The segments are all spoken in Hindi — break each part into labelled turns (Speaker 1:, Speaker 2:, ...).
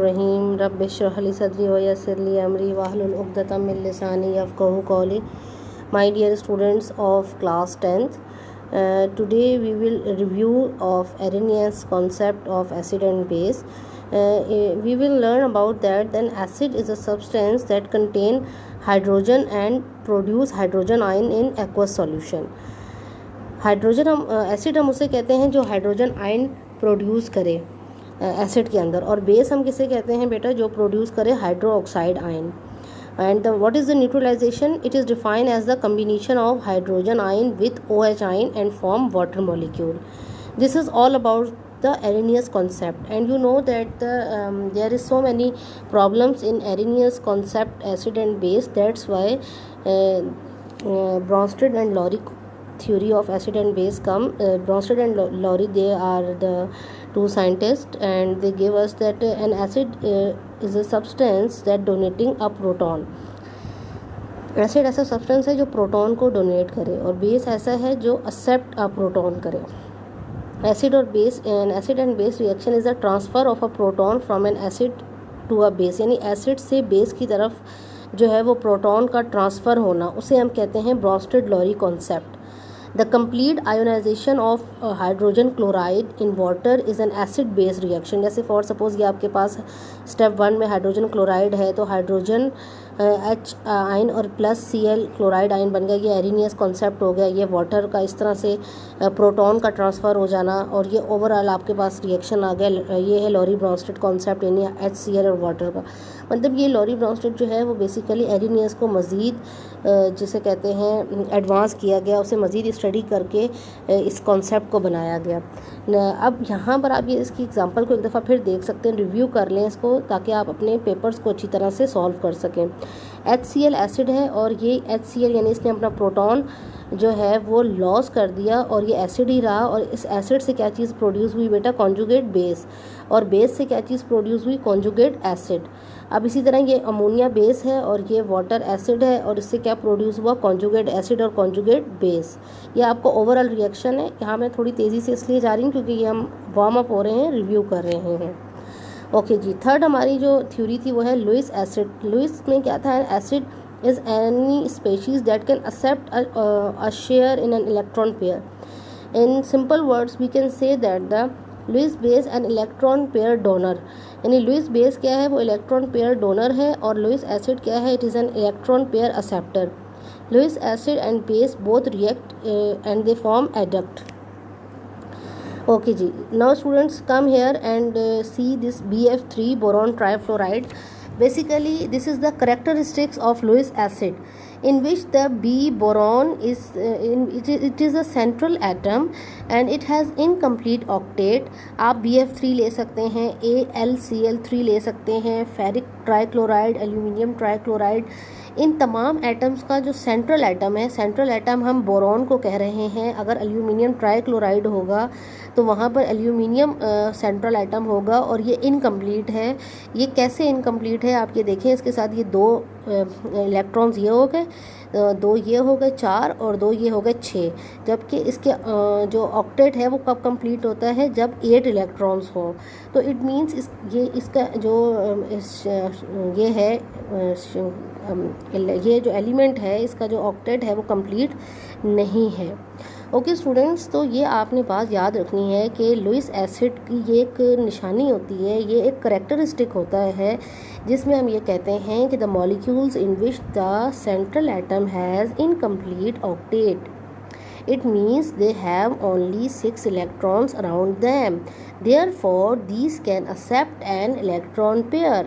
Speaker 1: रहीम रब्बिश इश्रह ली सदरी व यस्सिर ली अमरी वाहलुल उक़दतम मिन लिसानी यफ़क़हू क़ौली. My dear students of class 10th, today we will review of Arrhenius concept of acid and base. We will learn about that then acid is a substance that contain hydrogen and produce hydrogen ion in aqueous solution. Hydrogen हम एसिड हम उसे कहते हैं जो हाइड्रोजन आयन प्रोड्यूस करे एसिड के अंदर, और बेस हम किसे कहते हैं बेटा, जो प्रोड्यूस करे hydro oxide ion. And what is the neutralization? It is defined as the combination of hydrogen ion with OH ion and form water molecule. This is all about the Arrhenius concept, and you know that there is so many problems in Arrhenius concept acid and base. That's why Bronsted and Lowry theory of acid and base come. Bronsted and Lowry, they are the two scientists, and they give us that an acid is a substance that donating a proton. Acid ऐसा सब्सटेंस है जो प्रोटॉन को डोनेट करे, और बेस ऐसा है जो एक्सेप्ट अ प्रोटॉन करे. एसिड और base acid and base reaction is the transfer of a proton from an acid to a base, यानी एसिड से बेस की तरफ जो है वो प्रोटॉन का ट्रांसफ़र होना, उसे हम कहते हैं Bronsted Lowry concept. The complete ionization of hydrogen chloride in water is an acid base reaction. जैसे फॉर सपोज ये आपके पास स्टेप 1 में हाइड्रोजन क्लोराइड है, तो हाइड्रोजन H आयन और प्लस Cl क्लोराइड आयन बन गया. ये एरिनियस कॉन्सेप्ट हो गया. ये वाटर का इस तरह से प्रोटॉन का ट्रांसफ़र हो जाना, और ये ओवरऑल आपके पास रिएक्शन आ गया. ये है लॉरी ब्रॉन्स्टेड कॉन्सेप्ट, यानी HCl और वाटर का. मतलब ये लॉरी ब्रॉन्स्टेड जो है वो बेसिकली एरिनियस को मज़ीद जिसे कहते हैं एडवांस किया गया, उसे मज़ीद स्टडी करके इस कॉन्सेप्ट को बनाया गया. अब यहाँ पर आप ये इसकी एग्जांपल को एक दफ़ा फिर देख सकते हैं, रिव्यू कर लें इसको, ताकि आप अपने पेपर्स को अच्छी तरह से सॉल्व कर सकें. HCl एसिड है, और ये HCl यानी इसने अपना प्रोटॉन जो है वो लॉस कर दिया, और ये एसिड ही रहा. और इस एसिड से क्या चीज़ प्रोड्यूस हुई बेटा, कॉन्जुगेट बेस, और बेस से क्या चीज़ प्रोड्यूस हुई, कॉन्जुगेट एसिड. अब इसी तरह ये अमोनिया बेस है और ये वाटर एसिड है, और इससे क्या प्रोड्यूस हुआ, कॉन्जुगेट एसिड और कॉन्जुगेट बेस. ये आपको ओवरऑल रिएक्शन है. यहाँ मैं थोड़ी तेज़ी से इसलिए जा रही हूँ क्योंकि ये हम वार्म अप हो रहे हैं, रिव्यू कर रहे हैं. ओके जी. थर्ड हमारी जो थ्योरी थी वो है लुईस एसिड. लुईस में क्या था, acid is any species that can accept a share in an electron pair. In simple words we can say that the Lewis base an electron pair donor, यानी Lewis base क्या है, वो electron pair donor है, और Lewis acid क्या है, it is an electron pair acceptor. Lewis acid and base both react and they form adduct. Okay ji. Now students come here and see this BF3 boron trifluoride. Basically this is the characteristics of Lewis acid, in which the B boron is it is a central atom and it has incomplete octet. आप BF3 ले सकते हैं, AlCl3 ले सकते हैं, फेरिक ट्राइक्लोराइड, एल्यूमिनियम ट्राइक्लोराइड. इन तमाम एटम्स का जो सेंट्रल एटम है, सेंट्रल एटम हम बोरॉन को कह रहे हैं. अगर एल्यूमिनियम ट्राइक्लोराइड होगा तो वहाँ पर एल्यूमिनियम सेंट्रल एटम होगा, और ये इनकम्प्लीट है. ये कैसे इनकम्प्लीट है आप ये देखें, इसके साथ ये दो इलेक्ट्रॉन्स ये हो गए, दो ये हो गए 4, और दो ये हो गए 6. जबकि इसके जो ऑक्टेट है वो कब कंप्लीट होता है, जब 8 इलेक्ट्रॉन्स हों. तो इट मींस इसका जो ये है ये जो एलिमेंट है, इसका जो ऑक्टेट है वो कंप्लीट नहीं है. ओके स्टूडेंट्स, तो ये आपने बात याद रखनी है कि लुईस एसिड की ये एक निशानी होती है, ये एक करेक्टरिस्टिक होता है, जिसमें हम ये कहते हैं कि the molecules in which the central atom has incomplete octet. It means they have only 6 electrons around them. Therefore, these can accept an electron pair.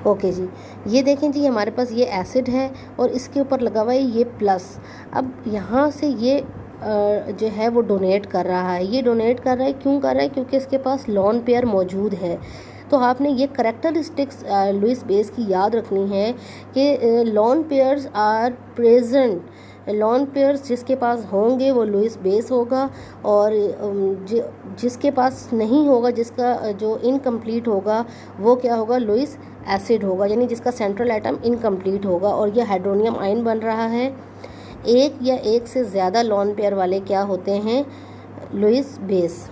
Speaker 1: Okay जी. ये देखें जी, हमारे पास ये एसिड है और इसके ऊपर लगा हुआ है ये प्लस. अब यहाँ से ये जो है वो डोनेट कर रहा है. ये डोनेट कर रहा है, क्यों कर रहा है, क्योंकि इसके पास लॉन पेयर मौजूद है. तो आपने ये करेक्टरिस्टिक्स लुईस बेस की याद रखनी है कि lone pairs are present. Lone pairs जिसके पास होंगे वो लुईस बेस होगा, और जिसके पास नहीं होगा, जिसका जो इनकम्प्लीट होगा वो क्या होगा, लुईस एसिड होगा, यानी जिसका सेंट्रल एटम इनकम्प्लीट होगा. और ये हाइड्रोनियम आयन बन रहा है. एक या एक से ज़्यादा लॉन पेयर वाले क्या होते हैं, लुईस बेस.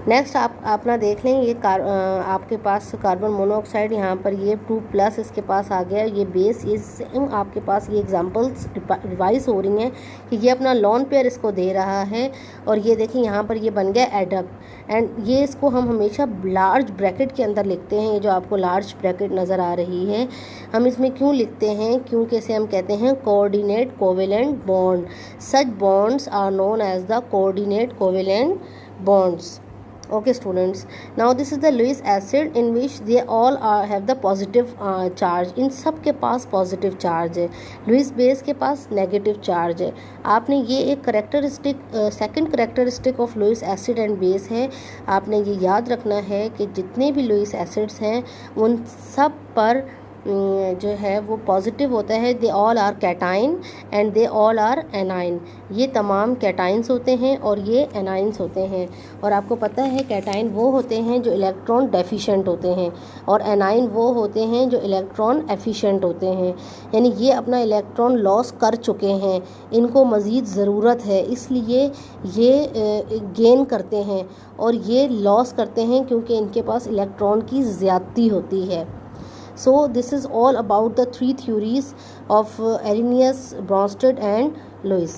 Speaker 1: नेक्स्ट आप अपना देख लें, ये आपके पास कार्बन मोनोऑक्साइड, यहाँ पर ये 2+ इसके पास आ गया, ये बेस, ये सेम आपके पास ये एग्जांपल्स रिवाइज हो रही हैं कि ये अपना लोन पेयर इसको दे रहा है, और ये देखिए यहाँ पर ये बन गया एडक्ट, एंड ये इसको हम हमेशा लार्ज ब्रैकेट के अंदर लिखते हैं। ये जो आपको लार्ज ब्रैकेट नज़र आ रही है, हम इसमें क्यों लिखते हैं, क्योंकि इसे हम कहते हैं coordinate covalent bond. Such bonds are known as the coordinate covalent bonds. Okay students, now this is the Lewis acid in which they all have the positive charge. इन सब के पास पॉजिटिव चार्ज है, लुइस बेस के पास नेगेटिव चार्ज है। आपने ये एक characteristic second characteristic of Lewis acid and base है, आपने ये याद रखना है कि जितने भी लुइस एसिड्स हैं उन सब पर जो है वो पॉजिटिव होता है। They all are cation and they all are anion. ये तमाम कैटाइंस होते हैं और ये एनाइंस होते हैं। और आपको पता है कैटाइन वो होते हैं जो इलेक्ट्रॉन डेफिशिएंट होते हैं, और एनाइन वो होते हैं जो इलेक्ट्रॉन एफिशिएंट होते हैं। यानी ये अपना इलेक्ट्रॉन लॉस कर चुके हैं, इनको मज़ीद ज़रूरत है, इसलिए ये गेन करते हैं, और ये लॉस करते हैं क्योंकि इनके पास इलेक्ट्रॉन की ज़्यादती होती है। So this is all about the 3 theories of Arrhenius, Bronsted and Lewis.